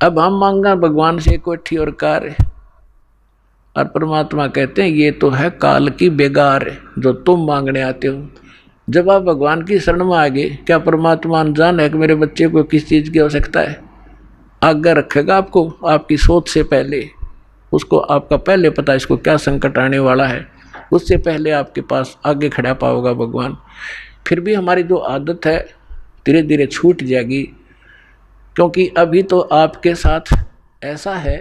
अब हम मांगा भगवान से कोठी और कार, और परमात्मा कहते हैं ये तो है काल की बेगार जो तुम मांगने आते हो। जब आप भगवान की शरण में आ गए, क्या परमात्मा अनजान है कि मेरे बच्चे को किस चीज़ की आवश्यकता है? आज्ञा रखेगा आपको आपकी सोच से पहले, उसको आपका पहले पता इसको क्या संकट आने वाला है, उससे पहले आपके पास आगे खड़ा पाओगा भगवान। फिर भी हमारी जो आदत है धीरे धीरे छूट जाएगी, क्योंकि अभी तो आपके साथ ऐसा है,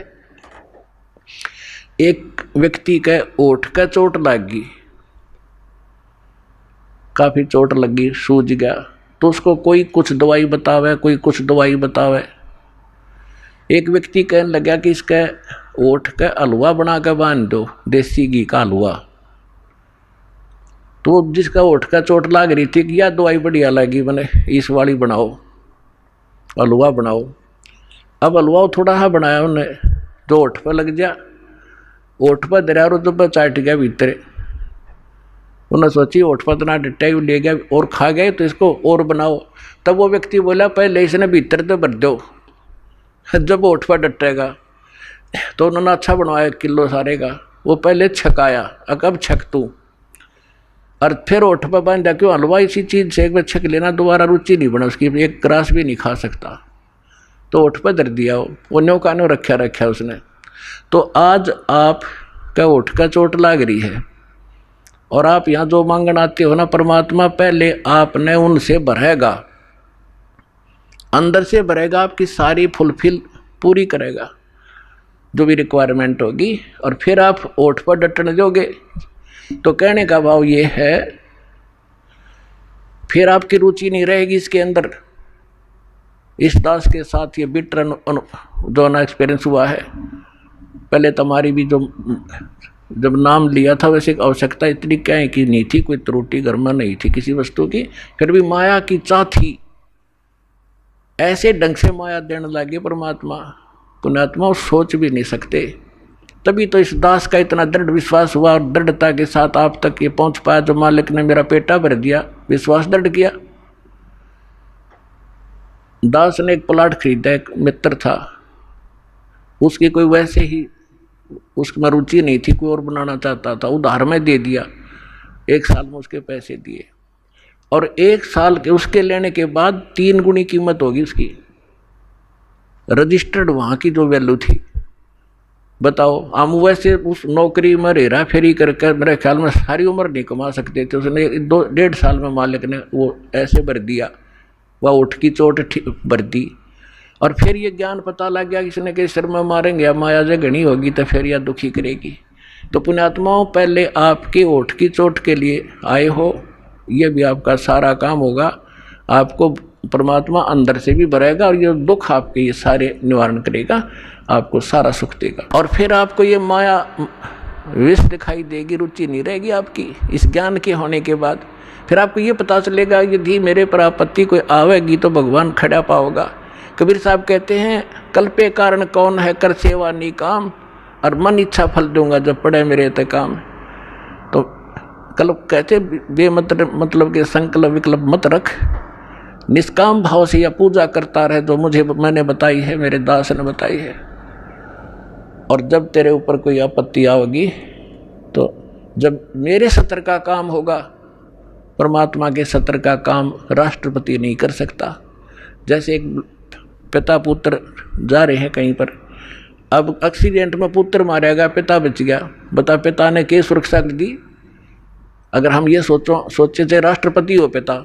एक व्यक्ति के ओठ का चोट लग गई, काफी चोट लगी, सूज गया, तो उसको कोई कुछ दवाई बतावे, कोई कुछ दवाई बतावे। एक व्यक्ति कहने लगा कि इसके ओठ का हलवा बना के बांध दो, देसी घी का हलवा। तो जिसका ओठ का चोट लग रही थी कि यह दवाई बढ़िया लगी, बने इस वाली बनाओ, हलवा बनाओ। अब हलवा थोड़ा सा बनाया उन्हें, जो ओठ पर लग गया, ओठ पर दरिया रो तो चाट गया भीतर। उन्हें सोची ओठ पर इतना डट्टा ले गया और खा गए, तो इसको और बनाओ। तब वो व्यक्ति बोला पहले इसने भीतर तो भर दो, जब ओठ पर डटेगा। तो उन्होंने अच्छा बनवाया 1 किलो सारे का, वो पहले छकाया, अब छक तू, और फिर ओठ पर बांधा। क्यों? हलवा इसी चीज़ से एक बार छक लेना, दोबारा रुचि नहीं बना उसकी, एक ग्रास भी नहीं खा सकता। तो ओठ पर धर दिया, वो न्यो का न्यो रखा उसने। तो आज आप का ओठ का चोट लाग रही है, और आप यहाँ जो मांगन आते हो ना, परमात्मा पहले आपने उनसे भरेगा, अंदर से भरेगा, आपकी सारी फुलफिल पूरी करेगा जो भी रिक्वायरमेंट होगी, और फिर आप ओठ पर डटने दोगे। तो कहने का भाव ये है, फिर आपकी रुचि नहीं रहेगी इसके अंदर। इस दास के साथ ये बिटर जो ना एक्सपीरियंस हुआ है। पहले तुम्हारी भी जो जब नाम लिया था, वैसे आवश्यकता इतनी क्या है कि नहीं थी, कोई त्रुटि घर में नहीं थी किसी वस्तु की, फिर भी माया की चाह थी। ऐसे ढंग से माया देने लगे परमात्मा, पुण्यात्मा सोच भी नहीं सकते। तभी तो इस दास का इतना दृढ़ विश्वास हुआ, और दृढ़ता के साथ आप तक ये पहुंच पाया, जो मालिक ने मेरा पेटा भर दिया, विश्वास दृढ़ किया। दास ने एक प्लाट खरीदा, एक मित्र था, उसकी कोई वैसे ही उसमें रुचि नहीं थी, कोई और बनाना चाहता था, उधार में दे दिया। 1 साल में उसके पैसे दिए, और 1 साल के उसके लेने के बाद 3 गुनी कीमत होगी उसकी, रजिस्टर्ड वहाँ की जो वैल्यू थी। बताओ, हम वैसे उस नौकरी में हेरा फेरी करके मेरे ख्याल में सारी उम्र नहीं कमा सकते थे, उसने 1.5 साल में मालिक ने वो ऐसे भर दिया, वह उठ की चोट भर दी। और फिर ये ज्ञान पता लग गया, किसी के सिर में मारेंगे या माया से घनी होगी तो फिर यह दुखी करेगी। तो पुण्यात्माओं, पहले आपके ओठ की चोट के लिए आए हो, ये भी आपका सारा काम होगा, आपको परमात्मा अंदर से भी भरेगा, और ये दुख आपके ये सारे निवारण करेगा, आपको सारा सुख देगा। और फिर आपको ये माया विष दिखाई देगी, रुचि नहीं रहेगी आपकी इस ज्ञान के होने के बाद। फिर आपको ये पता चलेगा यदि मेरे पर आपत्ति कोई आवेगी तो भगवान खड़ा पाओगा। कबीर साहब कहते हैं, कल्पे कारण कौन है, कर सेवा नी काम, और मन इच्छा फल दूंगा जब पड़े मेरे ते काम। तो कल्प कहते मतलब के संकल्प विकल्प मत रख, निष्काम भाव से या पूजा करता रहे, जो मैंने बताई है, मेरे दास ने बताई है। और जब तेरे ऊपर कोई आपत्ति आएगी, तो जब मेरे सत्र का काम होगा, परमात्मा के सत्र का काम राष्ट्रपति नहीं कर सकता। जैसे एक पिता पुत्र जा रहे हैं कहीं पर, अब एक्सीडेंट में पुत्र मारा गया, पिता बच गया, बता पिता ने क्या सुरक्षा दी? अगर हम ये सोचे थे राष्ट्रपति हो पिता,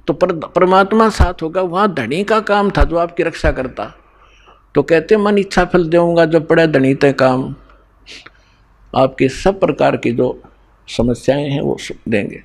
तो परमात्मा साथ होगा, वहाँ धनी का काम था जो आपकी रक्षा करता। तो कहते मन इच्छा फल दूंगा जब पड़े धनी ते काम, आपके सब प्रकार की जो समस्याएं हैं वो देंगे।